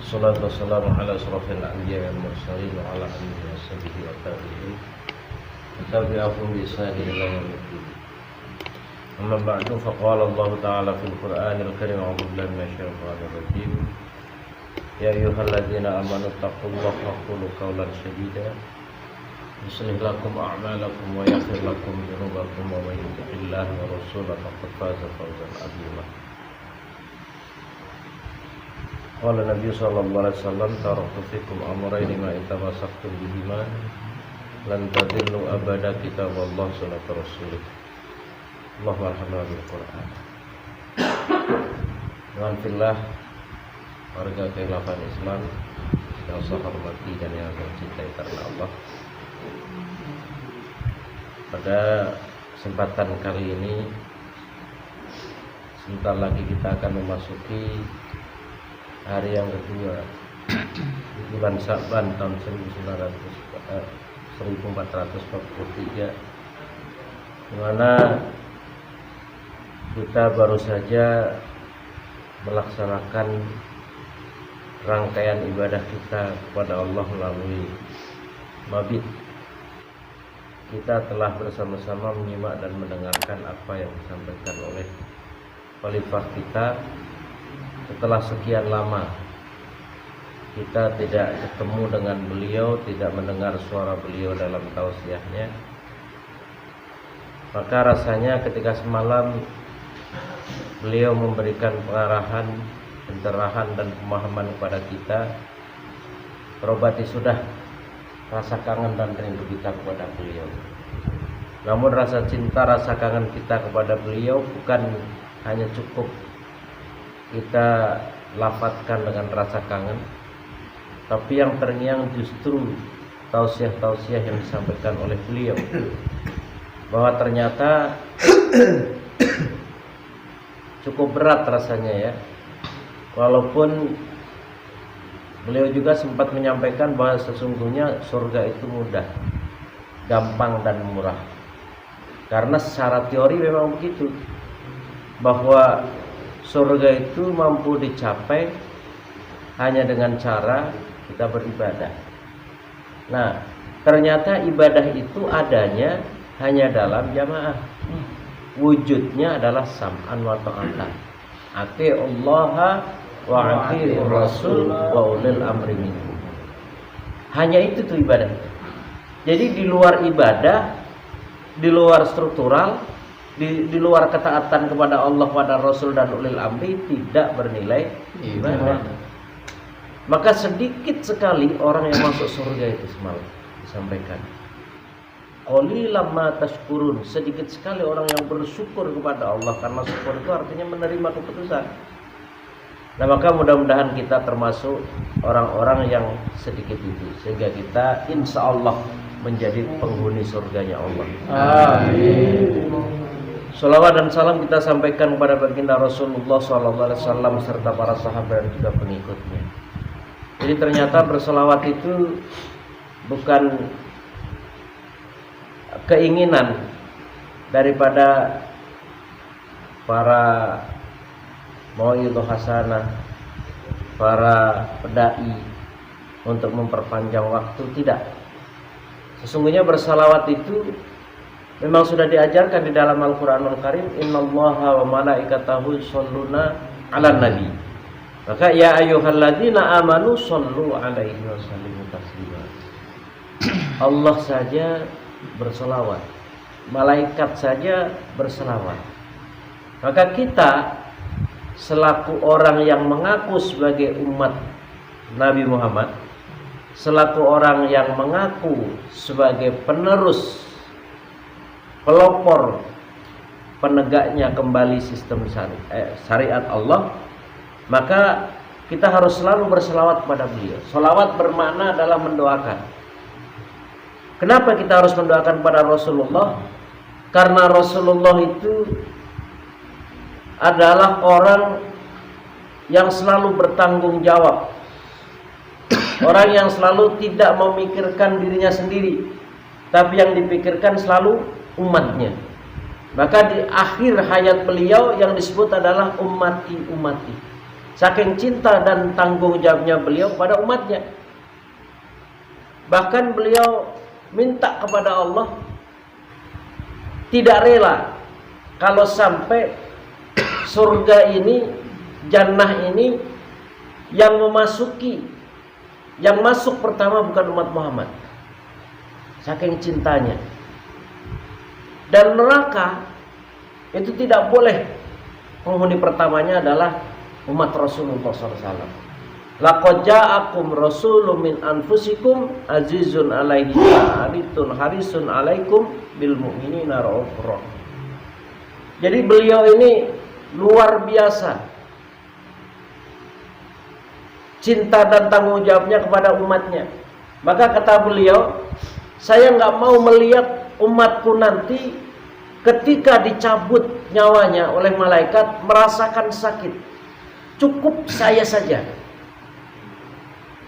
Salatu wassalamu ala asrafil anbiya wal mursalin wa ala alihi wa sahbihi wa tabi'in wa tabi'ahum bi ihsan ila yaumil. Amma ba'du, faqala Allah ta'ala fil Qur'anil karim, a'udzu billahi minasyaitonir rajim. Ya ayyuhalladzina amanu taqullaha wa qulu qawlan sadida yuslih lakum a'malakum wa yaghfir lakum dhunubakum wa may yuti'illaha wa rasulahu faqad faza fawzan 'azima. Qala Nabi sallallahu alaihi wasallam, taraktu fikum amrayni ma intamasaktum bihima lan tadillu abada, kitaballah sunnata rasulih. Allahumma arhamna bil Qur'an. Dengan fillah, warga keilafan Islam yang saya hormati dan yang saya cintai karena Allah. Pada kesempatan kali ini, sebentar lagi kita akan memasuki hari yang kedua bulan Sya'ban tahun 1443, di mana kita baru saja melaksanakan rangkaian ibadah kita kepada Allah melalui mabit. Kita telah bersama-sama menyimak dan mendengarkan apa yang disampaikan oleh khalifah kita. Setelah sekian lama kita tidak ketemu dengan beliau, tidak mendengar suara beliau dalam tausiahnya, maka rasanya ketika semalam beliau memberikan pengarahan, pencerahan dan pemahaman kepada kita, terobati sudah rasa kangen dan rindu kita kepada beliau. Namun rasa cinta, rasa kangen kita kepada beliau bukan hanya cukup kita lafadzkan dengan rasa kangen, tapi yang terngiang justru tausiah-tausiah yang disampaikan oleh beliau, bahwa ternyata cukup berat rasanya ya, walaupun beliau juga sempat menyampaikan bahwa sesungguhnya surga itu mudah, gampang dan murah. Karena secara teori memang begitu, bahwa surga itu mampu dicapai hanya dengan cara kita beribadah. Nah, ternyata ibadah itu adanya hanya dalam jamaah. Wujudnya adalah sam'an wa ta'atan. Ati'ullaha wa ati'ur rasul wa ulil amri minkum. Hanya itu tuh ibadah. Jadi di luar ibadah, di luar struktural, di luar ketaatan kepada Allah, pada Rasul dan ulil amri, tidak bernilai ibadah. Maka sedikit sekali orang yang masuk surga itu semalam disampaikan. Qalilan ma tashkurun, sedikit sekali orang yang bersyukur kepada Allah, karena syukur itu artinya menerima keputusan. Nah, maka mudah-mudahan kita termasuk orang-orang yang sedikit itu, sehingga kita insya Allah menjadi penghuni surganya Allah. Amin. Salawat dan salam kita sampaikan kepada baginda Rasulullah SAW serta para sahabat dan juga pengikutnya. Jadi ternyata berselawat itu bukan keinginan daripada para mau'idhah hasanah, para pedai untuk memperpanjang waktu, tidak. Sesungguhnya berselawat itu memang sudah diajarkan di dalam Al-Quranul Karim, innallaha wa malaikatahu shalluna 'alan nabi. Maka ya ayyuhalladzina amanu shallu 'alaihi wa sallimu taslima. Allah saja berselawat, malaikat saja berselawat. Maka kita selaku orang yang mengaku sebagai umat Nabi Muhammad, selaku orang yang mengaku sebagai penerus, pelopor, penegaknya kembali sistem syariat Allah, maka kita harus selalu berselawat kepada beliau. Selawat bermakna adalah mendoakan. Kenapa kita harus mendoakan pada Rasulullah? Karena Rasulullah itu adalah orang yang selalu bertanggung jawab, orang yang selalu tidak memikirkan dirinya sendiri, tapi yang dipikirkan selalu umatnya. Maka di akhir hayat beliau yang disebut adalah ummati ummati. saking cinta dan tanggung jawabnya beliau kepada umatnya. Bahkan beliau minta kepada Allah, tidak rela kalau sampai surga ini, jannah ini, yang masuk pertama bukan umat Muhammad, saking cintanya. Dan neraka itu tidak boleh penghuni pertamanya adalah umat Rasulullah SAW. Laqad ja'akum rasulun min anfusikum azizun 'alaihi ma anittum harisun 'alaikum bil mu'minina raufur rahim. Jadi beliau ini luar biasa cinta dan tanggung jawabnya kepada umatnya. Maka kata beliau, saya nggak mau melihat umatku nanti ketika dicabut nyawanya oleh malaikat merasakan sakit. Cukup saya saja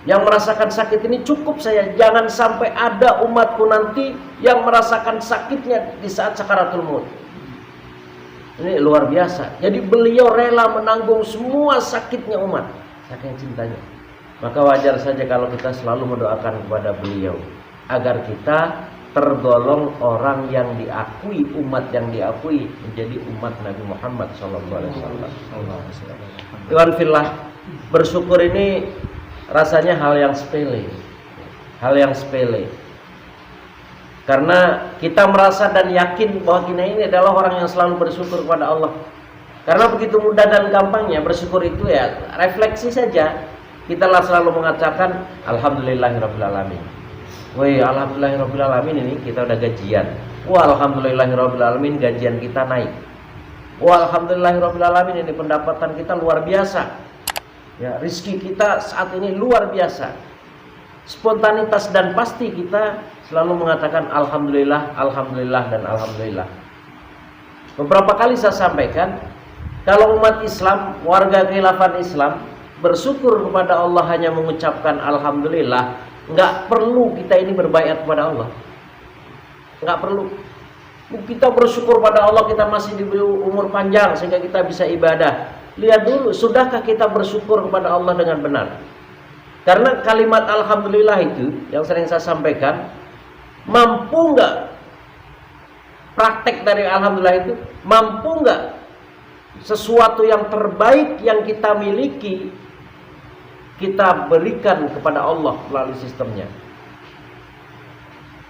yang merasakan sakit ini, cukup saya. Jangan sampai ada umatku nanti yang merasakan sakitnya di saat sakaratul maut. Ini luar biasa. Jadi beliau rela menanggung semua sakitnya umat, saking cintanya. Maka wajar saja kalau kita selalu mendoakan kepada beliau agar kita tergolong orang yang diakui, umat yang diakui menjadi umat Nabi Muhammad SAW. Iwan fillah, bersyukur ini rasanya hal yang sepele, karena kita merasa dan yakin bahwa kita ini adalah orang yang selalu bersyukur kepada Allah. Karena begitu mudah dan gampangnya bersyukur itu, ya refleksi saja. Kita lah selalu mengatakan alhamdulillahirabbil alamin. Woi, alhamdulillahirabbil alamin, ini kita udah gajian. Wah, alhamdulillahirabbil alamin, gajian kita naik. Wah, alhamdulillahirabbil alamin, ini pendapatan kita luar biasa. Ya, rizki kita saat ini luar biasa. Spontanitas dan pasti kita selalu mengatakan alhamdulillah, alhamdulillah, dan alhamdulillah. Beberapa kali saya sampaikan, kalau umat Islam, warga khilafah Islam bersyukur kepada Allah hanya mengucapkan alhamdulillah, nggak perlu kita ini berbaiat kepada Allah. Nggak perlu. Kita bersyukur pada Allah, kita masih diberi umur panjang sehingga kita bisa ibadah. Lihat dulu, sudahkah kita bersyukur kepada Allah dengan benar? Karena kalimat alhamdulillah itu yang sering saya sampaikan, mampu nggak praktek dari alhamdulillah itu? Mampu nggak sesuatu yang terbaik yang kita miliki kita berikan kepada Allah melalui sistemnya?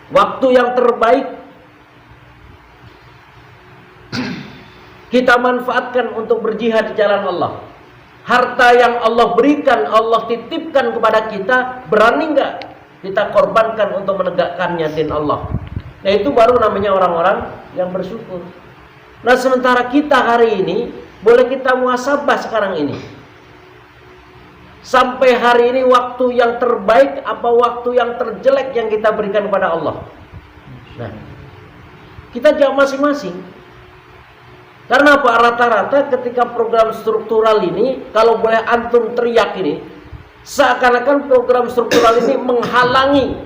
Waktu yang terbaik kita manfaatkan untuk berjihad di jalan Allah. Harta yang Allah berikan, Allah titipkan kepada kita, berani nggak kita korbankan untuk menegakkannya din Allah? Nah, itu baru namanya orang-orang yang bersyukur. Nah, sementara kita hari ini, boleh kita muhasabah sekarang ini. Sampai hari ini waktu yang terbaik apa waktu yang terjelek yang kita berikan kepada Allah? Nah, kita jawab masing-masing. Karena apa? Rata-rata ketika program struktural ini, kalau boleh antum teriak ini, seakan-akan program struktural ini menghalangi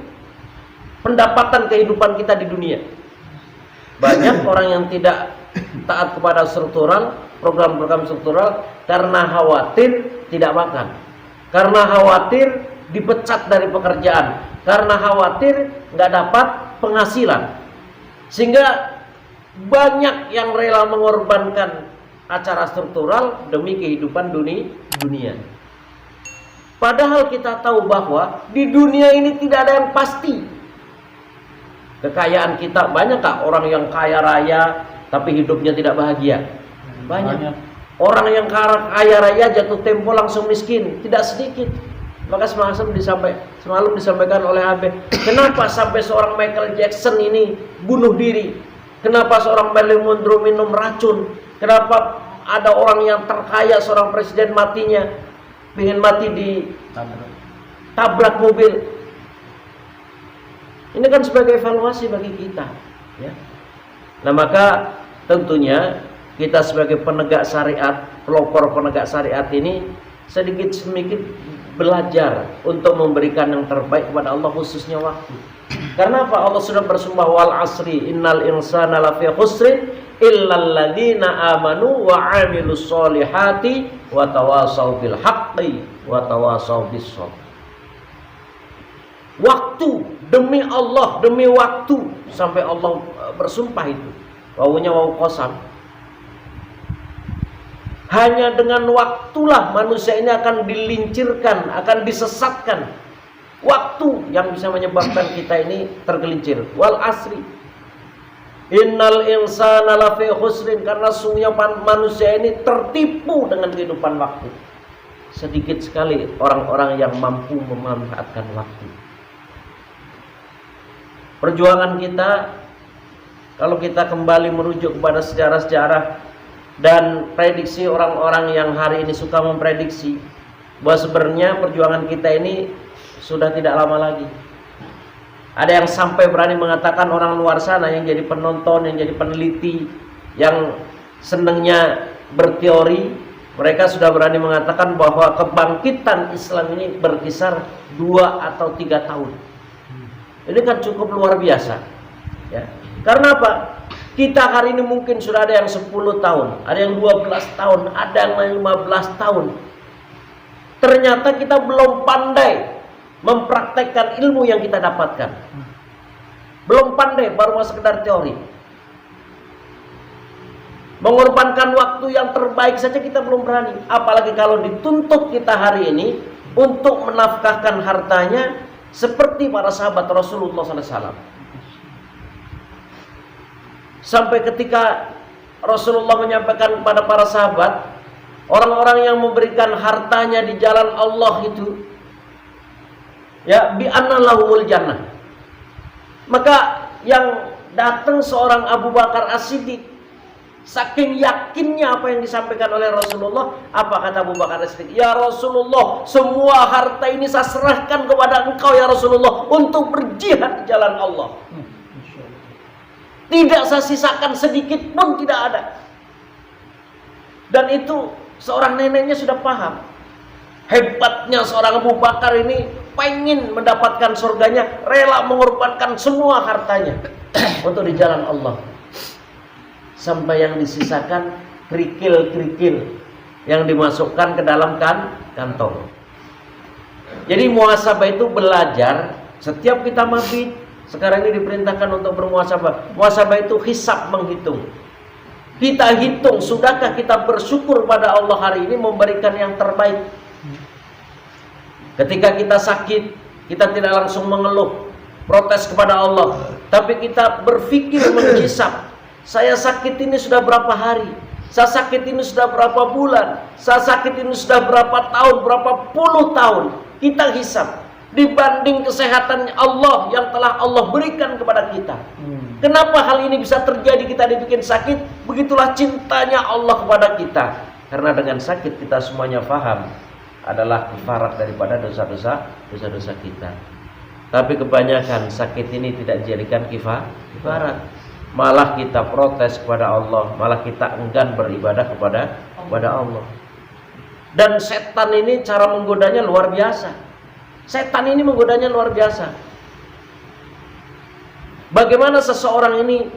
pendapatan kehidupan kita di dunia. Banyak orang yang tidak taat kepada struktural, program-program struktural, karena khawatir tidak makan, karena khawatir dipecat dari pekerjaan, karena khawatir nggak dapat penghasilan, sehingga banyak yang rela mengorbankan acara struktural demi kehidupan dunia. Padahal kita tahu bahwa di dunia ini tidak ada yang pasti. Kekayaan kita banyak kak orang yang kaya raya tapi hidupnya tidak bahagia. Banyak. Orang yang kaya raya jatuh tempo langsung miskin, tidak sedikit. Maka semalam disampaikan oleh Habib, kenapa sampai seorang Michael Jackson ini bunuh diri? Kenapa seorang Marilyn Monroe minum racun? Kenapa ada orang yang terkaya, seorang presiden matinya ingin mati di tabrak mobil? Ini kan sebagai evaluasi bagi kita, ya. Nah, maka tentunya kita sebagai penegak syariat, pelopor penegak syariat ini sedikit sedikit belajar untuk memberikan yang terbaik kepada Allah, khususnya waktu. Karena apa? Allah sudah bersumpah wal asri innal insana lafi khusrin illal ladzina amanu wa 'amilus solihati wa tawasau bil haqqi wa tawasau bis sabr. Waktu demi Allah, demi waktu, sampai Allah bersumpah itu. Wawunya wawu qasam. Hanya dengan waktulah manusia ini akan dilincirkan, akan disesatkan. Waktu yang bisa menyebabkan kita ini tergelincir. Wal asri innal insana lafi khusrin, karena sungguhnya manusia ini tertipu dengan kehidupan waktu. Sedikit sekali orang-orang yang mampu memanfaatkan waktu. Perjuangan kita, kalau kita kembali merujuk kepada sejarah-sejarah dan prediksi orang-orang yang hari ini suka memprediksi bahwa sebenarnya perjuangan kita ini sudah tidak lama lagi. Ada yang sampai berani mengatakan orang luar sana yang jadi penonton, yang jadi peneliti, yang senangnya berteori, mereka sudah berani mengatakan bahwa kebangkitan Islam ini berkisar 2 atau 3 tahun. Ini kan cukup luar biasa, ya. Karena apa? Kita hari ini mungkin sudah ada yang 10 tahun, ada yang 12 tahun, ada yang 15 tahun. Ternyata kita belum pandai mempraktekkan ilmu yang kita dapatkan. Belum pandai, baru sekedar teori. Mengorbankan waktu yang terbaik saja kita belum berani. Apalagi kalau dituntut kita hari ini untuk menafkahkan hartanya seperti para sahabat Rasulullah SAW. Sampai ketika Rasulullah menyampaikan kepada para sahabat, orang-orang yang memberikan hartanya di jalan Allah itu, ya, bi anna lahumul jannah. Maka yang datang seorang Abu Bakar As-Siddiq, saking yakinnya apa yang disampaikan oleh Rasulullah, apa kata Abu Bakar As-Siddiq? Ya Rasulullah, semua harta ini saya serahkan kepada engkau ya Rasulullah untuk berjihad di jalan Allah. Tidak saya sisakan sedikit pun, tidak ada. Dan itu seorang neneknya sudah paham. Hebatnya seorang Abu Bakar ini pengen mendapatkan surganya, rela mengorbankan semua hartanya untuk di jalan Allah. Sampai yang disisakan kerikil-kerikil yang dimasukkan ke dalam kantong. Jadi muhasabah itu belajar. Setiap kita mabit, sekarang ini diperintahkan untuk bermuhasabah. Muhasabah itu hisab, menghitung. Kita hitung, sudahkah kita bersyukur pada Allah hari ini memberikan yang terbaik. Ketika kita sakit, kita tidak langsung mengeluh, protes kepada Allah, tapi kita berpikir, menghisab. Saya sakit ini sudah berapa hari? Saya sakit ini sudah berapa bulan? Saya sakit ini sudah berapa tahun? Berapa puluh tahun? Kita hisab dibanding kesehatan Allah yang telah Allah berikan kepada kita. Kenapa hal ini bisa terjadi? Kita dibikin sakit. Begitulah cintanya Allah kepada kita. Karena dengan sakit kita semuanya paham adalah kifarat daripada dosa-dosa kita. Tapi kebanyakan sakit ini tidak dijadikan kifarat. Malah kita protes kepada Allah, malah kita enggan beribadah kepada Allah. Dan setan ini cara menggodanya luar biasa. Setan ini menggodanya luar biasa. Bagaimana seseorang ini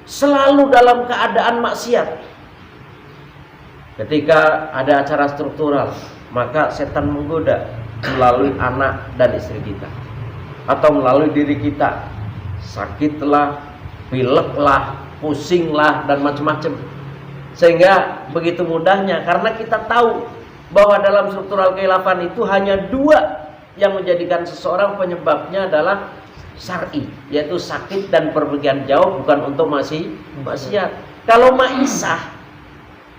selalu dalam keadaan maksiat. Ketika ada acara struktural, maka setan menggoda melalui anak dan istri kita, atau melalui diri kita. Sakitlah, pileklah, pusinglah, dan macam-macam. Sehingga begitu mudahnya, karena kita tahu bahwa dalam struktural kekhilafan itu hanya 2 yang menjadikan seseorang penyebabnya adalah syar'i, yaitu sakit dan perpergian jauh, bukan untuk maksiat. Kalau maisah,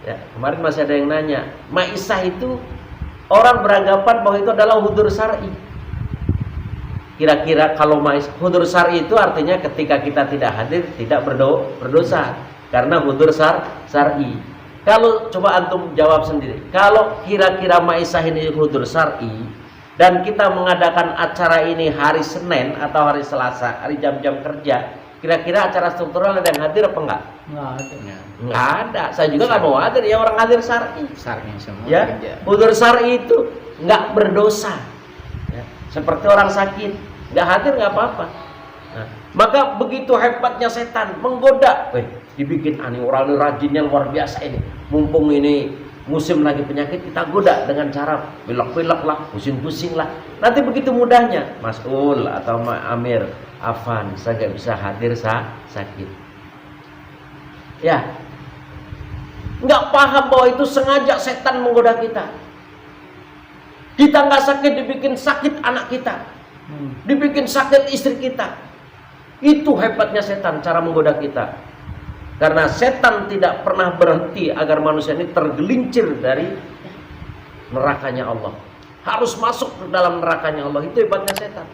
ya, kemarin masih ada yang nanya, maisah itu orang beranggapan bahwa itu adalah hudur syar'i. Kira-kira kalau hudur syar'i itu artinya ketika kita tidak hadir tidak berdosa, karena hudur syar'i. Kalau coba antum jawab sendiri, kalau kira-kira maisah ini hudur syar'i dan kita mengadakan acara ini hari Senin atau hari Selasa, hari jam-jam kerja, kira-kira acara struktural ada yang hadir apa enggak? Enggak ada. Saya juga nggak mau hadir, ya orang hadir syar'i. Ya, hudur syar'i itu enggak berdosa. Ya, seperti orang sakit, enggak hadir enggak apa-apa. Nah, maka begitu hebatnya setan menggoda. dibikin ani orang rajinnya luar biasa ini. Mumpung ini musim lagi penyakit, kita goda dengan cara pilek-pilek lah, pusing-pusing lah. Nanti begitu mudahnya, Mas'ul atau Amir, Afan, saya gak bisa hadir sakit. Ya, nggak paham bahwa itu sengaja setan menggoda kita. Kita nggak sakit dibikin sakit anak kita, dibikin sakit istri kita. Itu hebatnya setan, cara menggoda kita. Karena setan tidak pernah berhenti agar manusia ini tergelincir dari nerakanya Allah. Harus masuk ke dalam nerakanya Allah. Itu hebatnya setan.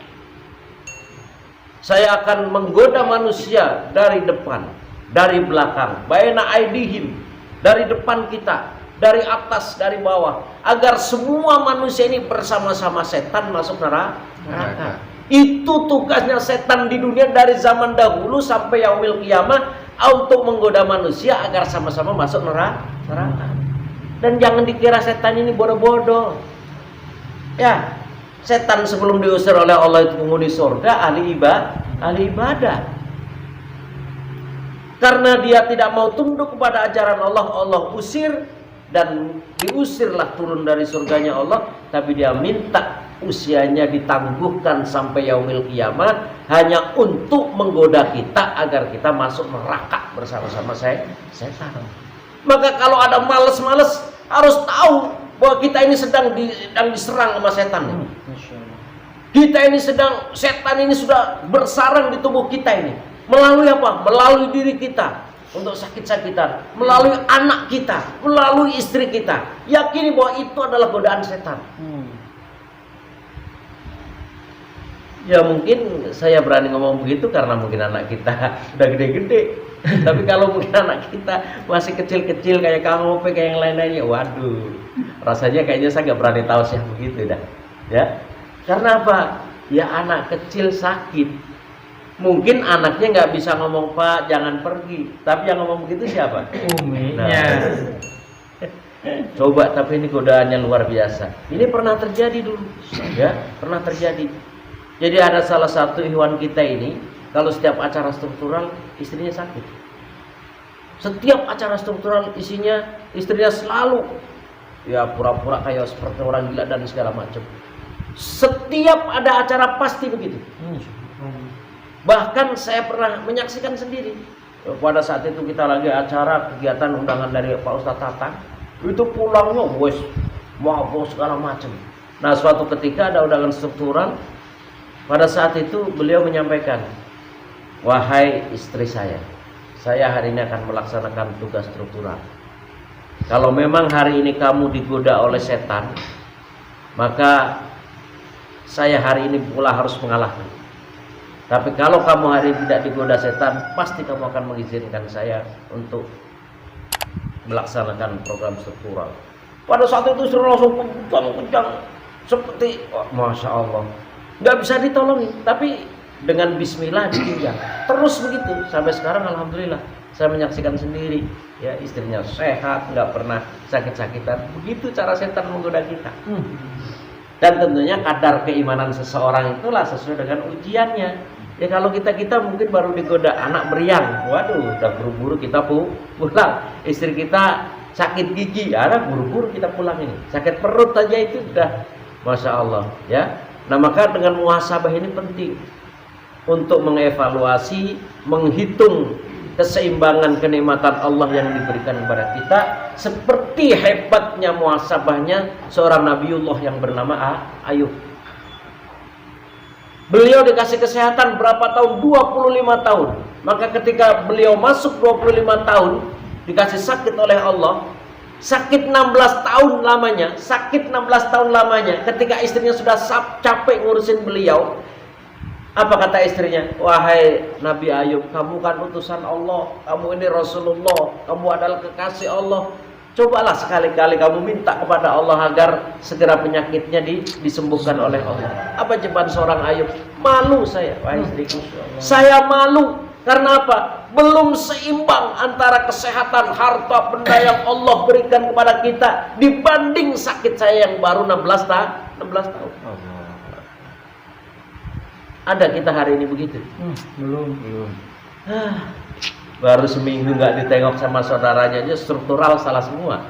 Saya akan menggoda manusia dari depan, dari belakang, baina aidihim, dari depan kita, dari atas, dari bawah, agar semua manusia ini bersama-sama setan masuk neraka. Itu tugasnya setan di dunia dari zaman dahulu sampai yaumil qiyamah, untuk menggoda manusia agar sama-sama masuk neraka. Dan jangan dikira setan ini bodoh-bodoh. Ya, setan sebelum diusir oleh Allah itu penghuni surga, ahli ibadah. Karena dia tidak mau tunduk kepada ajaran Allah, Allah usir, dan diusirlah turun dari surganya Allah. Tapi dia minta usianya ditangguhkan sampai yaumil qiyamah hanya untuk menggoda kita agar kita masuk neraka bersama-sama setan. Maka kalau ada males-males, harus tahu bahwa kita ini sedang diserang sama setan. Kita ini setan ini sudah bersarang di tubuh kita ini. Melalui apa? Melalui diri kita untuk sakit-sakitan, melalui anak kita, melalui istri kita. Yakini bahwa itu adalah godaan setan. Ya mungkin saya berani ngomong begitu karena mungkin anak kita udah gede-gede. Tapi kalau mungkin anak kita masih kecil-kecil kayak kamu, kayak yang lain-lainnya, waduh, rasanya kayaknya saya nggak berani tahu sih begitu dah. Ya, karena apa? Ya anak kecil sakit. Mungkin anaknya nggak bisa ngomong, Pak, jangan pergi. Tapi yang ngomong begitu siapa? Uminya. Nah, coba, tapi ini godaannya luar biasa. Ini pernah terjadi dulu, ya, pernah terjadi. Jadi ada salah satu ikhwan kita ini, kalau setiap acara struktural istrinya sakit. Setiap acara struktural istrinya selalu ya pura-pura kayak seperti orang gila dan segala macam. Setiap ada acara pasti begitu. Bahkan saya pernah menyaksikan sendiri. Pada saat itu kita lagi acara kegiatan undangan dari Pak Ustadz Tatang, itu pulangnya wes mabuk segala macam. Nah, suatu ketika ada undangan struktural. Pada saat itu beliau menyampaikan, wahai istri saya hari ini akan melaksanakan tugas struktural. Kalau memang hari ini kamu digoda oleh setan, maka saya hari ini pula harus mengalahkan. Tapi kalau kamu hari ini tidak digoda setan, pasti kamu akan mengizinkan saya untuk melaksanakan program struktural. Pada saat itu istri langsung kencang-kencang seperti, oh, Masya Allah, nggak bisa ditolongin, tapi dengan bismillah ditinggal terus begitu sampai sekarang. Alhamdulillah saya menyaksikan sendiri, ya, istrinya sehat, nggak pernah sakit-sakitan. Begitu cara setan menggoda kita. Dan tentunya kadar keimanan seseorang itulah sesuai dengan ujiannya. Ya kalau kita mungkin baru digoda anak meriang, waduh, udah buru-buru kita pulang. Istri kita sakit gigi, ada buru-buru kita pulang ini. Sakit perut aja itu udah, Masya Allah, ya. Nah, maka dengan muhasabah ini penting untuk mengevaluasi, menghitung keseimbangan kenikmatan Allah yang diberikan kepada kita, seperti hebatnya muhasabahnya seorang Nabiullah yang bernama Ayub. Beliau dikasih kesehatan berapa tahun? 25 tahun. Maka ketika beliau masuk 25 tahun dikasih sakit oleh Allah, sakit 16 tahun lamanya, ketika istrinya sudah capek ngurusin beliau, apa kata istrinya? Wahai Nabi Ayub, kamu kan utusan Allah, kamu ini Rasulullah, kamu adalah kekasih Allah. Cobalah sekali-kali kamu minta kepada Allah agar segera penyakitnya disembuhkan oleh Allah. Apa jawaban seorang Ayub? Malu saya, wahai istriku. Saya malu. Karena apa? Belum seimbang antara kesehatan, harta, benda yang Allah berikan kepada kita dibanding sakit saya yang baru 16 tahun. Ada kita hari ini begitu? Belum. baru seminggu nggak ditengok sama saudaranya aja struktural salah semua.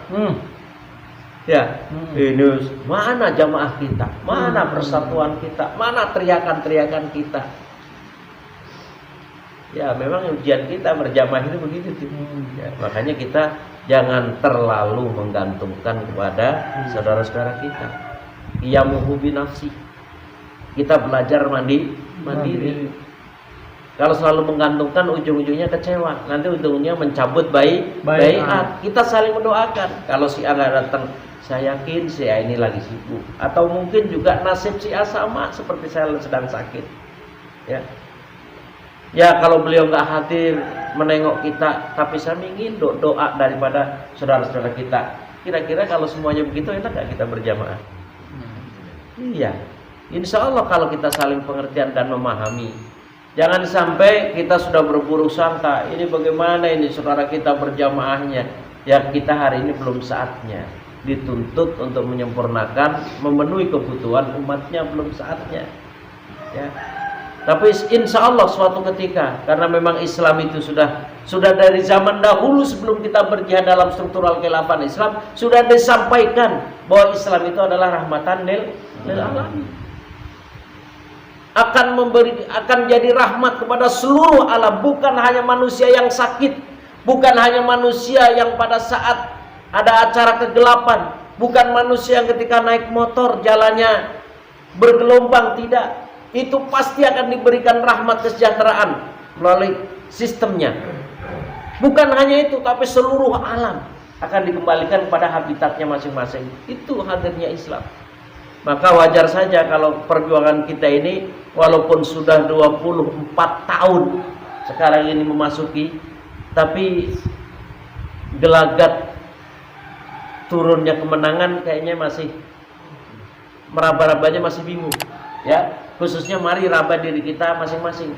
Ya, ini mana jamaah kita, mana persatuan kita, mana teriakan-teriakan kita. Ya, memang ujian kita berjamaah itu begitu tuh. Ya, makanya kita jangan terlalu menggantungkan kepada saudara-saudara kita. Qiyamuhu binafsi. Kita belajar mandiri. Kalau selalu menggantungkan, ujung-ujungnya kecewa. Nanti ujungnya mencabut baiat. Kita saling mendoakan. Kalau si A nggak datang, saya yakin si A ini lagi sibuk. Atau mungkin juga nasib si A sama seperti saya sedang sakit. Ya, kalau beliau nggak hadir menengok kita, tapi saya ingin doa daripada saudara-saudara kita. Kira-kira kalau semuanya begitu, enak nggak kita berjamaah? Iya. Insya Allah kalau kita saling pengertian dan memahami. Jangan sampai kita sudah berburuk sangka, ini bagaimana ini saudara kita berjamaahnya. Ya, kita hari ini belum saatnya. Dituntut untuk menyempurnakan, memenuhi kebutuhan umatnya, belum saatnya. Ya. Tapi insya Allah suatu ketika, karena memang Islam itu sudah dari zaman dahulu sebelum kita berjihad dalam struktural khilafah Islam, sudah disampaikan bahwa Islam itu adalah rahmatan lil alamin. Akan jadi rahmat kepada seluruh alam, bukan hanya manusia yang sakit, bukan hanya manusia yang pada saat ada acara kegelapan, bukan manusia yang ketika naik motor jalannya bergelombang, tidak. Itu pasti akan diberikan rahmat kesejahteraan melalui sistemnya. Bukan hanya itu, tapi seluruh alam akan dikembalikan pada habitatnya masing-masing. Itu hadirnya Islam. Maka wajar saja kalau perjuangan kita ini walaupun sudah 24 tahun sekarang ini memasuki, tapi gelagat turunnya kemenangan kayaknya masih meraba-rabanya masih bingung. Ya, khususnya mari raba diri kita masing-masing.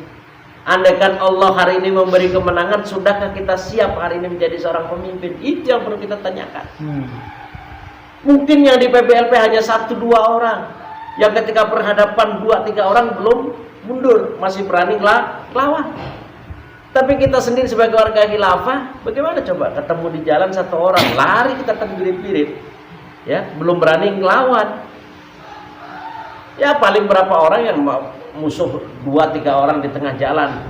Andaikan Allah hari ini memberi kemenangan, sudahkah kita siap hari ini menjadi seorang pemimpin? Itu yang perlu kita tanyakan. Mungkin yang di PBLP hanya 1-2 orang, yang ketika berhadapan 2-3 orang belum mundur, masih berani lawan. Tapi kita sendiri sebagai warga khilafah, bagaimana coba ketemu di jalan 1 orang, lari kita terbirit-birit, ya, belum berani ngelawan. Ya paling berapa orang yang musuh 2-3 orang di tengah jalan.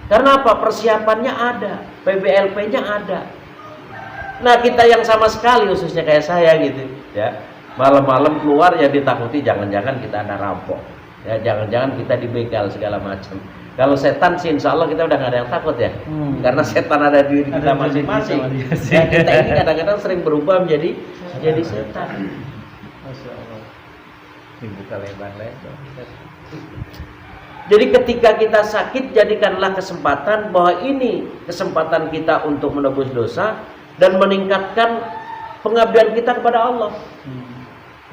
Karena apa? Persiapannya ada, PBLP-nya ada. Nah, kita yang sama sekali, khususnya kayak saya gitu, ya, malam-malam keluar ya ditakuti jangan-jangan kita ada rampok, ya, jangan-jangan kita dibegal segala macam. Kalau setan sih insya Allah kita udah nggak ada yang takut ya, karena setan ada di diri kita masing-masing. Ya, kita ini kadang-kadang sering berubah menjadi setan. Masya Allah. Dibuka lebar-lebar. Jadi ketika kita sakit, jadikanlah kesempatan bahwa ini kesempatan kita untuk menebus dosa dan meningkatkan pengabdian kita kepada Allah.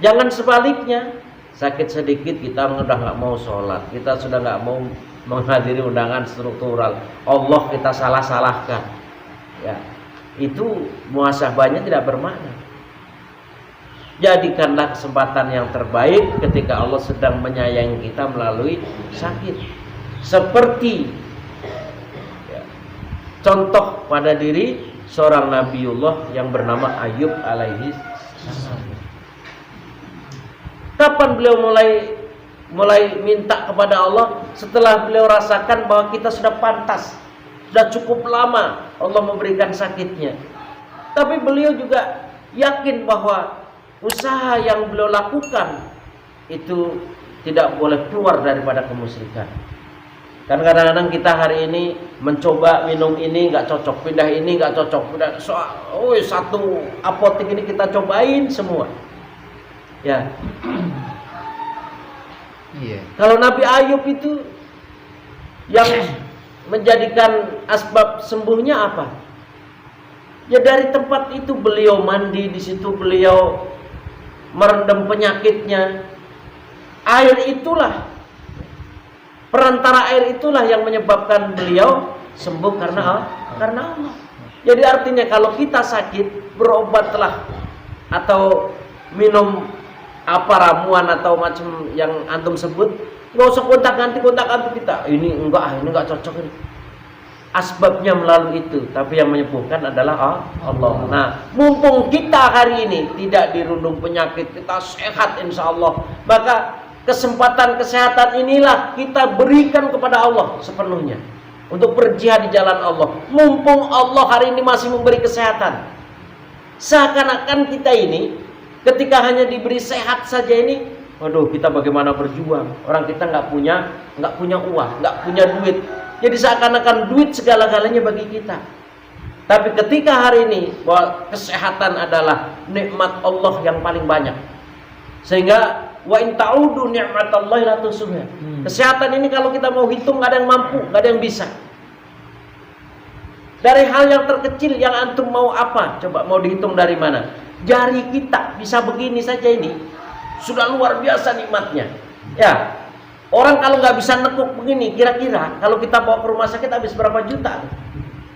Jangan sebaliknya, sakit sedikit kita udah nggak mau sholat, kita sudah nggak mau menghadiri undangan struktural, Allah kita salah-salahkan. Ya, itu muhasabahnya tidak bermakna. Jadikanlah kesempatan yang terbaik ketika Allah sedang menyayangi kita melalui sakit. Seperti ya, contoh pada diri seorang Nabiullah yang bernama Ayub alaihi salam. Kapan beliau mulai minta kepada Allah? Setelah beliau rasakan bahwa kita sudah pantas, sudah cukup lama Allah memberikan sakitnya. Tapi beliau juga yakin bahwa usaha yang beliau lakukan itu tidak boleh keluar daripada kemusyrikan. Kan kadang-kadang kita hari ini mencoba minum ini nggak cocok, pindah ini nggak cocok, pindah satu apotek ini kita cobain semua. Ya. Iya. Kalau Nabi Ayub itu yang menjadikan asbab sembuhnya apa? Ya dari tempat itu beliau mandi, di situ beliau merendam penyakitnya. Air itulah, perantara air itulah yang menyebabkan beliau sembuh karena Allah. Jadi artinya kalau kita sakit, berobatlah atau minum apa ramuan atau macam yang antum sebut, nggak usah kontak ganti kita. Ini enggak cocok ini. asbabnya melalui itu, tapi yang menyembuhkan adalah Allah. Nah, mumpung kita hari ini tidak dirundung penyakit, kita sehat insya Allah, maka kesempatan kesehatan inilah kita berikan kepada Allah sepenuhnya untuk berjihad di jalan Allah. Mumpung Allah hari ini masih memberi kesehatan, seakan-akan kita ini ketika hanya diberi sehat saja ini, waduh, kita bagaimana berjuang? Orang kita nggak punya uang, nggak punya duit. Jadi seakan-akan duit segala-galanya bagi kita. Tapi ketika hari ini bahwa kesehatan adalah nikmat Allah yang paling banyak, sehingga wa in ta'udu ni'matallahi la tuhsuha. Kesehatan ini kalau kita mau hitung nggak ada yang mampu, nggak ada yang bisa. Dari hal yang terkecil yang antum mau apa? Coba mau dihitung dari mana? Jari kita bisa begini saja ini sudah luar biasa nikmatnya. Ya. Orang kalau nggak bisa nekuk begini, kira-kira kalau kita bawa ke rumah sakit habis berapa juta?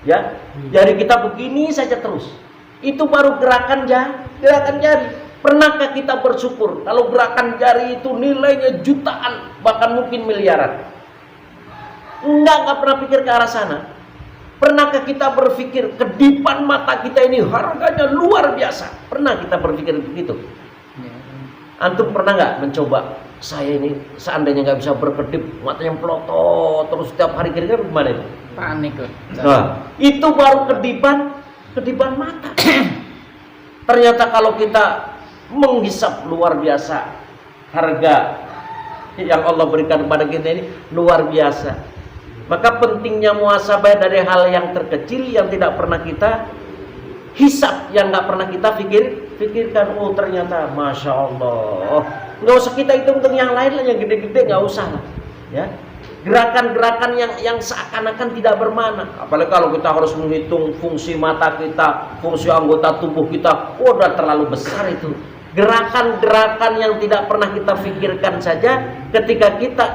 Ya, jari kita begini saja terus. Itu baru gerakan jari. Pernahkah kita bersyukur kalau gerakan jari itu nilainya jutaan, bahkan mungkin miliaran? Enggak pernah pikir ke arah sana. Pernahkah kita berpikir kedipan mata kita ini harganya luar biasa? Pernah kita berpikir begitu? Antum pernah nggak mencoba? Saya ini seandainya nggak bisa berkedip, matanya pelotot terus setiap hari, kira-kira gimana itu? Panik loh. Nah, itu baru kedipan mata. Ternyata kalau kita menghisap luar biasa harga yang Allah berikan kepada kita ini luar biasa. Maka pentingnya muhasabah dari hal yang terkecil yang tidak pernah kita hisap, yang nggak pernah kita pikirkan. Oh ternyata masya Allah, nggak usah kita hitung yang lain lah, yang gede-gede nggak usah lah, ya. Gerakan-gerakan yang seakan-akan tidak bermakna. Apalagi kalau kita harus menghitung fungsi mata kita, fungsi anggota tubuh kita, udah terlalu besar itu. Gerakan-gerakan yang tidak pernah kita pikirkan saja, ketika kita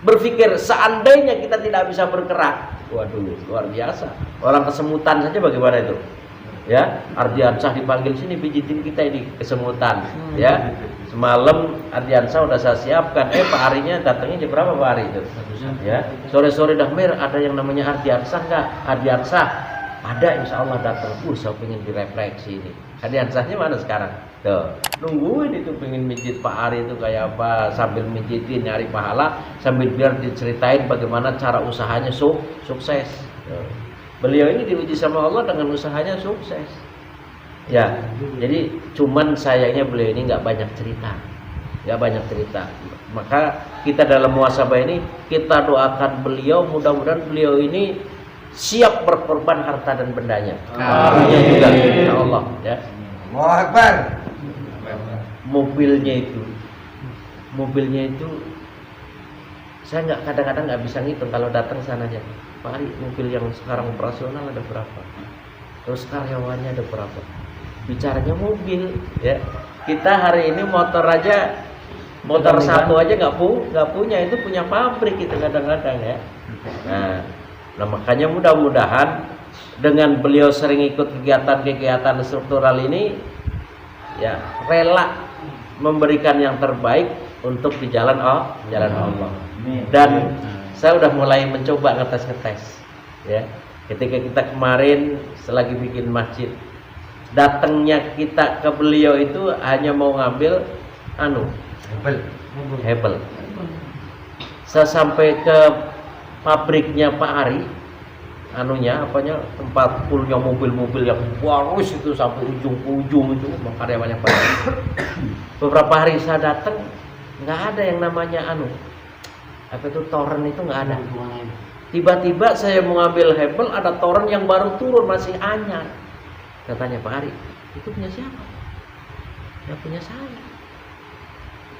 berpikir seandainya kita tidak bisa bergerak, waduh luar biasa. Orang kesemutan saja bagaimana itu? Ya, Ardiansah dipanggil sini pijitin kita ini kesemutan. Ya, semalam Ardiansah udah saya siapkan. Pak Arinya datangnya jam berapa Pak Ari itu? Ya, sore-sore dah ada yang namanya Ardiansah nggak? Ardiansah ada, insya Allah datang. Saya pengen direfleksi ini. Ardiansahnya mana sekarang? Tuh, nungguin itu pengen mijit Pak Ari itu kayak apa, sambil mijitin nyari pahala, sambil biar diceritain bagaimana cara usahanya sukses. Tuh. Beliau ini diuji sama Allah dengan usahanya sukses. Ya, jadi cuman sayangnya beliau ini nggak banyak cerita. Maka kita dalam muhasabah ini kita doakan beliau, mudah-mudahan beliau ini siap berkorban harta dan bendanya. Juga, insya Allah. Ya. Allahu Akbar. Mobilnya itu saya kadang-kadang nggak bisa ngitung kalau datang sananya. Pak Ari, mobil yang sekarang operasional ada berapa? Terus karyawannya ada berapa? Bicaranya mobil, ya. Kita hari ini motor satu aja nggak punya, itu punya pabrik itu kadang-kadang ya. Nah makanya mudah-mudahan dengan beliau sering ikut kegiatan-kegiatan struktural ini, ya rela memberikan yang terbaik untuk di jalan Allah. Dan saya udah mulai mencoba ngetes, ya. Ketika kita kemarin selagi bikin masjid, datangnya kita ke beliau itu hanya mau ngambil hebel. Saya sampai ke pabriknya Pak Ari, tempat punya mobil-mobil yang warus itu sampai ujung ke ujung itu, karyawannya Pak Ari. Beberapa hari saya datang, nggak ada yang namanya toren itu nggak ada. Tiba-tiba saya mau ngambil hebel, ada toren yang baru turun masih anyar. Katanya Pak Ari, itu punya siapa? Ya punya saya.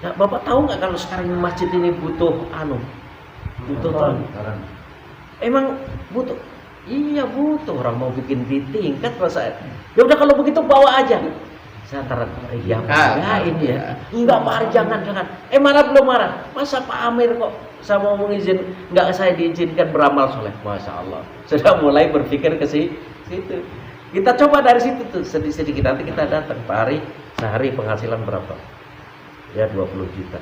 Nah, Bapak tahu nggak kalau sekarang masjid ini butuh toren? Emang butuh? Iya butuh, orang mau bikin di tingkat masa. Ya udah kalau begitu bawa aja. Saya ini ya. Enggak Pak Ari, jangan. Marah belum marah? Masa Pak Amir kok saya mau mengizin, enggak saya diizinkan beramal soleh. Masya Allah, sudah mulai berpikir ke situ. Kita coba dari situ tuh sedikit nanti kita datang. Pak Ari, sehari penghasilan berapa? Ya 20 juta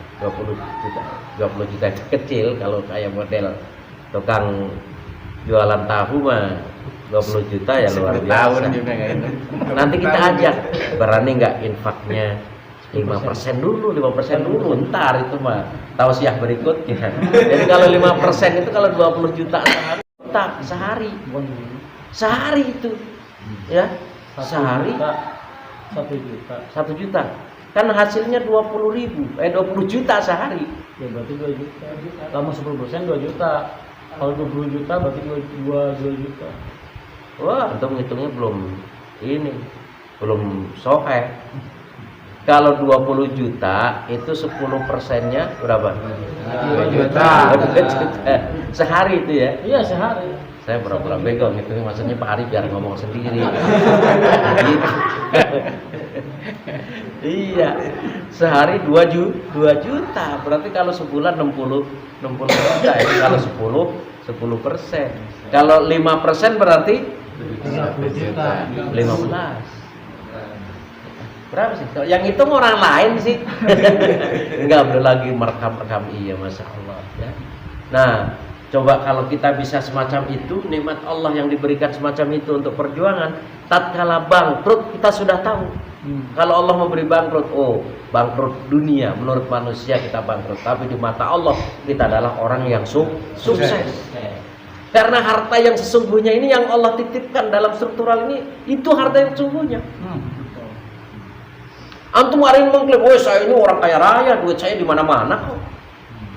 kecil kalau kayak model tukang jualan tahu mah 20 juta ya luar 10 biasa. tahun juga kayak itu. Nanti kita ajak, berani nggak infaknya 5% dulu, 5% dulu, ntar itu mah tausiah berikutnya. Jadi kalau 5% itu kalau 20 juta sehari, sehari itu, ya, sehari 1 juta, kan hasilnya 20 juta sehari. Ya berarti 2 juta. Lama 10% 2 juta. Kalau 20 juta berarti 2 juta. Wah, untuk ngitungnya belum soheh. Kalau 20 juta itu 10%-nya berapa? 2 juta. 2 juta. Sehari itu ya? Iya sehari. Saya pura-pura bego gitu, maksudnya Pak Ari biar ngomong sendiri. Iya, sehari 2 juta. Berarti kalau sebulan 60 juta. Itu kalau 10%. Kalau 5% berarti 1 juta. 15. Berapa sih? Yang itu orang lain sih. Enggak perlu lagi merekam-rekam, iya, masya Allah ya. Nah, coba kalau kita bisa semacam itu, nikmat Allah yang diberikan semacam itu untuk perjuangan, tatkala bangkrut kita sudah tahu. Kalau Allah memberi bangkrut, oh bangkrut dunia, menurut manusia kita bangkrut, tapi di mata Allah kita adalah orang yang sukses. Karena harta yang sesungguhnya ini yang Allah titipkan dalam struktural ini, itu harta yang sesungguhnya. Antum hari ini mengklaim, oh saya ini orang kaya raya, duit saya di mana-mana kok.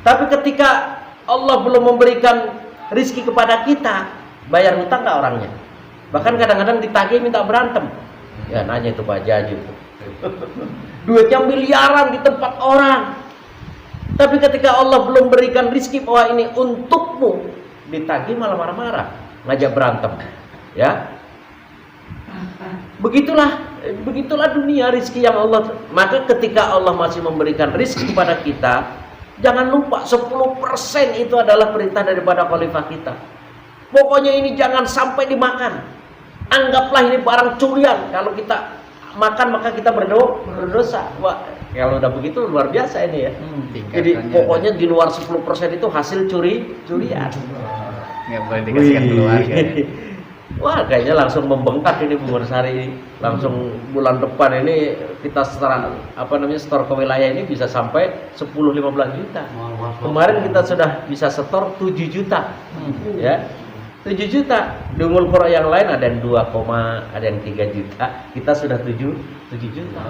Tapi ketika Allah belum memberikan rizki kepada kita, bayar hutang nggak orangnya? Bahkan kadang-kadang ditagih minta berantem. Ya nanya itu Pak Jaju. Duitnya miliaran di tempat orang. Tapi ketika Allah belum berikan rizki bahwa ini untukmu, ditagih malah marah-marah, ngajak berantem. Ya, begitulah dunia rizki yang Allah. Maka ketika Allah masih memberikan rizki kepada kita, jangan lupa 10% itu adalah perintah daripada khalifah kita. Pokoknya ini jangan sampai dimakan. Anggaplah ini barang curian. Kalau kita makan maka kita berdosa. Wah, kalau udah begitu luar biasa ini ya. Jadi pokoknya di luar 10% itu hasil curian. Nggak boleh dikasihkan keluarga ya. Wah, kayaknya langsung membengkak ini Bu Mursari. Langsung bulan depan ini kita setor ke wilayah ini bisa sampai 10-15 juta. Kemarin kita sudah bisa setor 7 juta. Ya. 7 juta. Di Ummul Qura yang lain ada yang 2, ada yang 3 juta. Kita sudah 7 juta.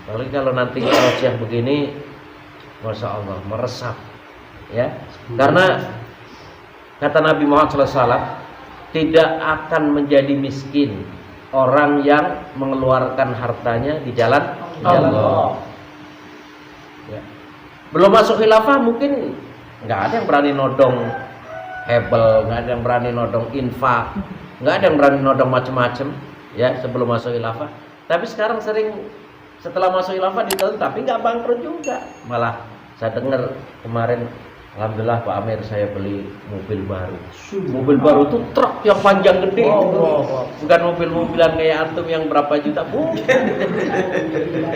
Lalu kalau nanti tausiah begini, masya Allah meresap. Ya. Karena kata Nabi Muhammad SAW, tidak akan menjadi miskin orang yang mengeluarkan hartanya di jalan Allah. Ya. Belum masuk khilafah mungkin nggak ada yang berani nodong hebel, nggak ada yang berani nodong infak, nggak ada yang berani nodong macam-macam. Ya, sebelum masuk khilafah. Tapi sekarang sering setelah masuk khilafah dituntut, tapi nggak bangkrut juga. Malah saya dengar kemarin, alhamdulillah Pak Amir saya beli mobil baru. Mobil baru itu truk yang panjang gede. Bukan mobil-mobilan kayak antum yang berapa juta, Bu.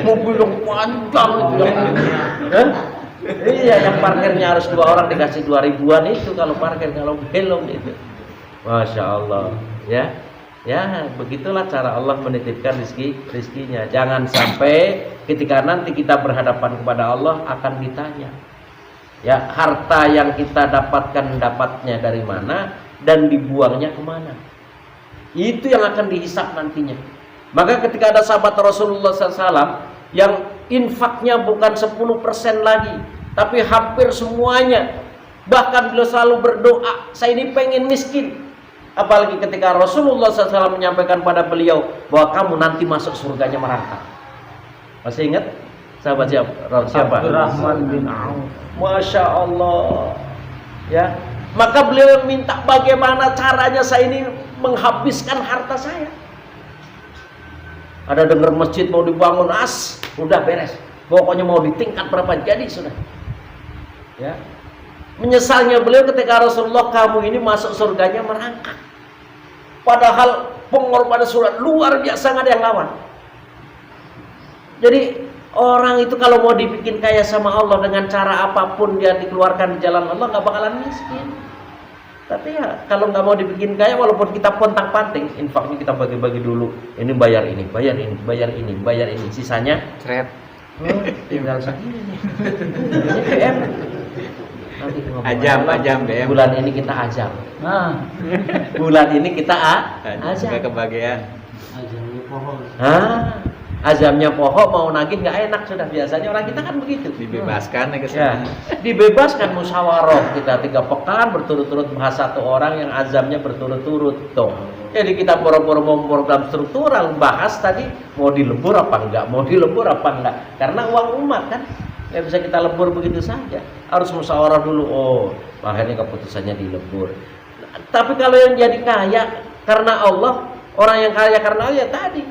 Mobil yang panjang itu yang iya, yang parkirnya harus 2 orang dikasih 2.000-an itu kalau parkir, kalau belum itu. Masya Allah, ya. Ya, begitulah cara Allah menitipkan rizkinya. Jangan sampai ketika nanti kita berhadapan kepada Allah akan ditanya, ya, harta yang kita dapatnya dari mana dan dibuangnya kemana. Itu yang akan dihisap nantinya. Maka ketika ada sahabat Rasulullah SAW yang infaknya bukan 10% lagi, tapi hampir semuanya, bahkan beliau selalu berdoa, saya ini pengen miskin. Apalagi ketika Rasulullah SAW menyampaikan pada beliau bahwa kamu nanti masuk surganya merangkak. Masih ingat? Sahabat siapa? Abdurrahman bin Auf. Masya Allah. Ya, maka beliau minta bagaimana caranya saya ini menghabiskan harta saya. Ada dengar masjid mau dibangun, udah beres. Pokoknya mau ditingkat berapa jadi sudah. Ya. Menyesalnya beliau ketika Rasulullah, kamu ini masuk surganya merangkak. Padahal pengorbanan surat luar biasa, nggak ada yang lawan. Jadi orang itu kalau mau dibikin kaya sama Allah dengan cara apapun dia dikeluarkan di jalan Allah, nggak bakalan miskin. Tapi ya kalau nggak mau dibikin kaya, walaupun kita pontang-panting, infaknya kita bagi-bagi dulu. Ini bayar ini, bayar ini, bayar ini, bayar ini. Sisanya Cret. tinggal segini nih. Ini BM. Nanti ngomong Ajam BM. bulan ini kita ajam. Nah, Bulan ini kita ajam. Nggak kebagian. aja lu pohon. Azamnya pohon mau nagih nggak enak sudah, biasanya orang kita kan begitu. Dibebaskan ya Ya, kesana. dibebaskan musyawarah kita 3 pekan berturut-turut bahas satu orang yang azamnya berturut-turut tuh. Jadi kita boro-boro mau program struktural bahas tadi mau dilebur apa enggak, mau dilebur apa enggak, karena uang umat kan nggak bisa kita lebur begitu saja, harus musyawarah dulu. Oh, makanya keputusannya dilebur. Tapi kalau yang jadi kaya karena Allah, orang yang kaya karena Allah ya tadi,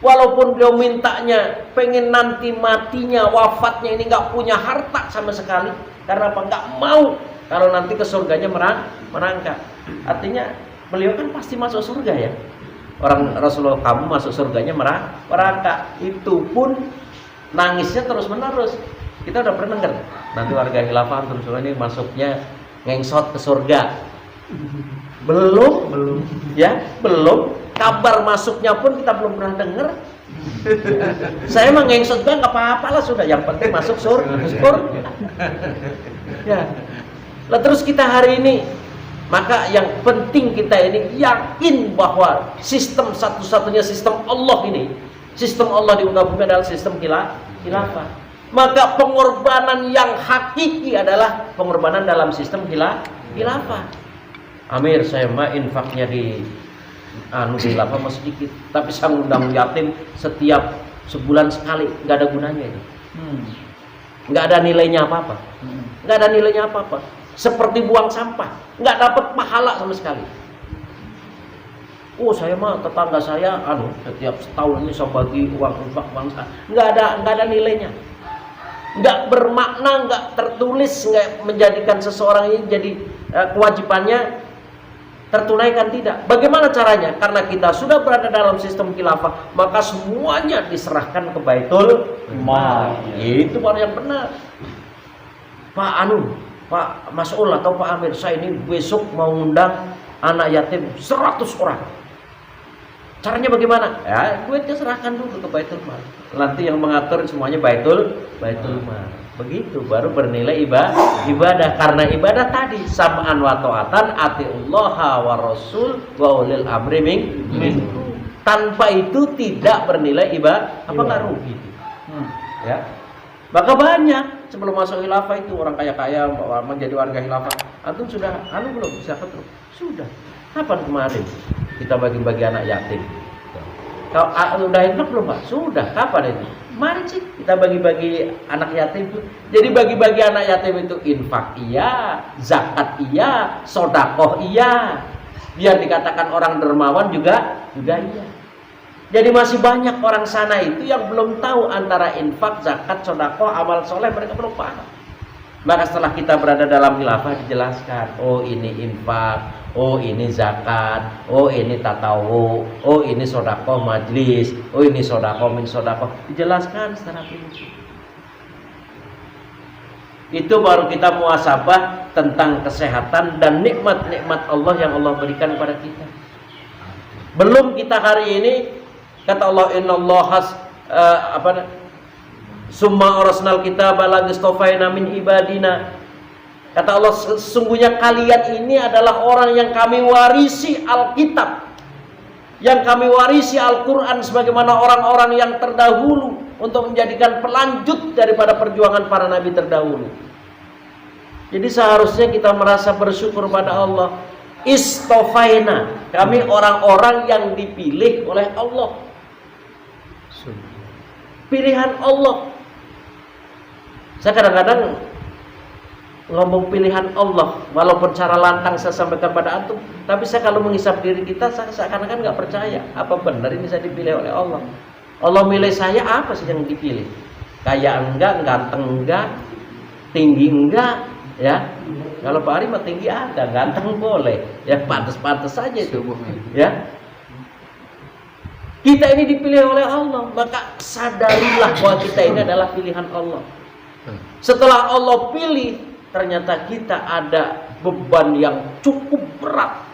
walaupun dia mintanya pengen nanti matinya, wafatnya ini nggak punya harta sama sekali, karena apa? Nggak mau kalau nanti ke surganya merangkak. Artinya beliau kan pasti masuk surga ya. Orang Rasulullah, kamu masuk surganya merangkak. Itu pun nangisnya terus menerus. Kita udah pernah dengar nanti warga khilafah terus ini masuknya ngengsot ke surga. Belum ya, belum. Kabar masuknya pun kita belum pernah dengar. Saya mah ngengsot juga nggak apa-apa lah, sudah yang penting masuk surga. Ya. Lah terus kita hari ini, maka yang penting kita ini yakin bahwa sistem satu-satunya sistem Allah ini, sistem Allah di muka bumi adalah sistem khilafah. Maka pengorbanan yang hakiki adalah pengorbanan dalam sistem khilafah. Amir, saya mah infaknya di khilafah masih sedikit, tapi saya ngundang yatim setiap sebulan sekali, nggak ada gunanya itu. Nggak ada nilainya apa-apa. Nggak ada nilainya apa-apa. Seperti buang sampah, nggak dapat pahala sama sekali. Oh, saya mah tetangga saya setiap setahun ini saya bagi uang infak bangsa, nggak ada nilainya, nggak bermakna, nggak tertulis, nggak menjadikan seseorang ini jadi kewajibannya tertunaikan, tidak. Bagaimana caranya? Karena kita sudah berada dalam sistem khilafah, maka semuanya diserahkan ke Baitul Mal. Itu baru yang benar. Pak Mas'ul atau Pak Amir, saya ini besok mau ngundang anak yatim 100 orang. Caranya bagaimana? Ya, duitnya serahkan dulu ke Baitul Mal. Nanti yang mengatur semuanya Baitul Mal. Begitu baru bernilai ibadah. Karena ibadah tadi sam'an wa ta'atan, atiullaha wa rasul wa ulil amri minkum. Tanpa itu tidak bernilai ibadah. Apa nggak rugi? Ya. Maka banyak sebelum masuk khilafah itu orang kaya-kaya menjadi warga khilafah. Antum sudah belum bisa ketemu? Sudah. Kapan kemarin kita bagi-bagi anak yatim? Kau udah infak belum, Pak? Sudah. Kapan itu? Kemarin sih kita bagi-bagi anak yatim itu. Jadi bagi-bagi anak yatim itu infak iya, zakat iya, sodakoh iya. Biar dikatakan orang dermawan juga iya. Jadi masih banyak orang sana itu yang belum tahu antara infak, zakat, sodakoh, amal soleh, mereka belum paham. Maka setelah kita berada dalam khilafah dijelaskan, oh ini infak, oh ini zakat, oh ini tatawu, oh ini sodakoh majlis, oh ini sodakoh min sodakoh, dijelaskan secara rinci. Itu baru kita muhasabah tentang kesehatan dan nikmat-nikmat Allah yang Allah berikan kepada kita. Belum kita hari ini kata Allah, innallaha summa arsalnal kitaba lagistofaina min ibadina. Kata Allah, sesungguhnya kalian ini adalah orang yang kami warisi Alkitab, yang kami warisi Al-Quran sebagaimana orang-orang yang terdahulu, untuk menjadikan pelanjut daripada perjuangan para nabi terdahulu. Jadi seharusnya kita merasa bersyukur pada Allah. Istofaina, kami orang-orang yang dipilih oleh Allah. Pilihan Allah. Saya kadang-kadang ngomong pilihan Allah, walaupun cara lantang saya sampaikan pada antum, tapi saya kalau menghisap diri kita, saya seakan-akan nggak percaya. Apa benar ini saya dipilih oleh Allah? Allah milih saya, apa sih yang dipilih? Kaya enggak, ganteng enggak, tinggi enggak, ya? Kalau Pak Ari mah tinggi ada, ganteng boleh, ya pantas-pantas saja itu, ya. Kita ini dipilih oleh Allah, maka sadarilah bahwa kita ini adalah pilihan Allah. Setelah Allah pilih, ternyata kita ada beban yang cukup berat.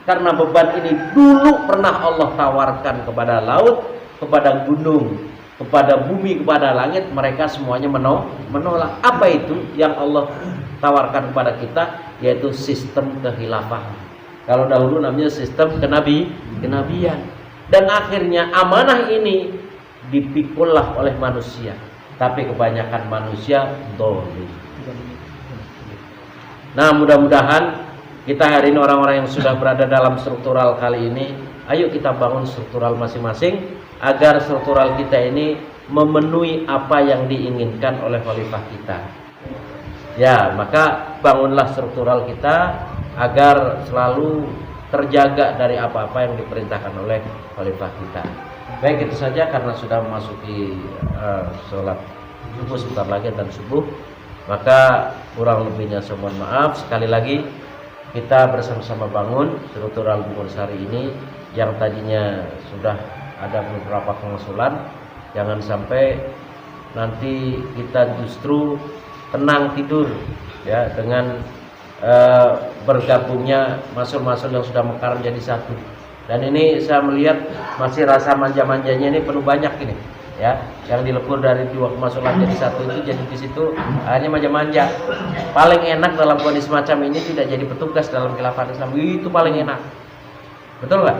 Karena beban ini dulu pernah Allah tawarkan kepada laut, kepada gunung, kepada bumi, kepada langit, mereka semuanya menolak. Apa itu yang Allah tawarkan kepada kita? Yaitu sistem kehilafahan. Kalau dahulu namanya sistem kenabian. Dan akhirnya amanah ini dipikullah oleh manusia. Tapi kebanyakan manusia dolim. Nah, mudah-mudahan kita hari ini orang-orang yang sudah berada dalam struktural kali ini, ayo kita bangun struktural masing-masing agar struktural kita ini memenuhi apa yang diinginkan oleh khalifah kita. Ya, maka bangunlah struktural kita agar selalu terjaga dari apa-apa yang diperintahkan oleh khalifah kita. Baik, itu saja karena sudah memasuki sholat subuh sebentar lagi dan subuh. Maka kurang lebihnya saya mohon maaf. Sekali lagi kita bersama-sama bangun struktural Bungursari ini yang tadinya sudah ada beberapa pengusulan. Jangan sampai nanti kita justru tenang tidur ya dengan bergabungnya masuk-masuk yang sudah mekar menjadi satu. Dan ini saya melihat masih rasa manja-manjanya ini penuh banyak ini. Ya, yang dilekur dari dua kemasulan jadi satu itu jadi di situ hanya manja-manja. Paling enak dalam kondisi macam ini tidak jadi petugas dalam khilafah Islam, itu paling enak. Betul nggak?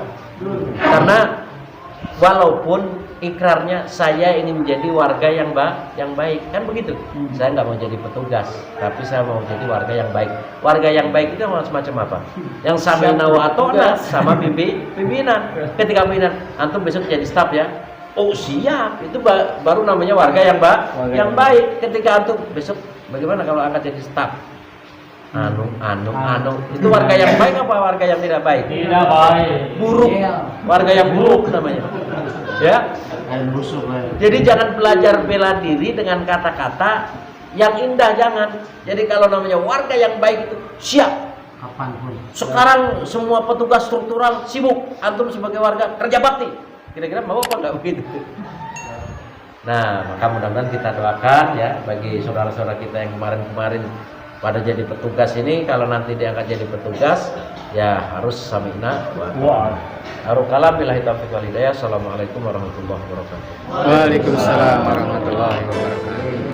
Karena walaupun ikrarnya saya ingin menjadi warga yang baik, kan begitu. Saya nggak mau jadi petugas, tapi saya mau jadi warga yang baik. Warga yang baik itu semacam apa? Yang sami'na wa ata'na sama pimpinan. Ketika pimpinan, antum besok jadi staf ya. Oh siap, itu baru namanya warga yang baik. Ketika antum besok bagaimana kalau angkat jadi staf? Itu warga yang baik apa warga yang tidak baik? Tidak baik. Buruk. Warga yang buruk namanya. Ya. Jadi jangan belajar bela diri dengan kata-kata yang indah, jangan. Jadi kalau namanya warga yang baik itu siap. Kapanpun. Sekarang semua petugas struktural sibuk, antum sebagai warga kerja bakti. Kira-kira mau apa enggak begitu? Nah, maka mudah-mudahan kita doakan ya bagi saudara-saudara kita yang kemarin-kemarin pada jadi petugas ini, kalau nanti diangkat jadi petugas ya harus sami'na wa ata'na. Billahi taufiq wal hidayah. Assalamualaikum warahmatullahi wabarakatuh. Waalaikumsalam warahmatullahi wabarakatuh.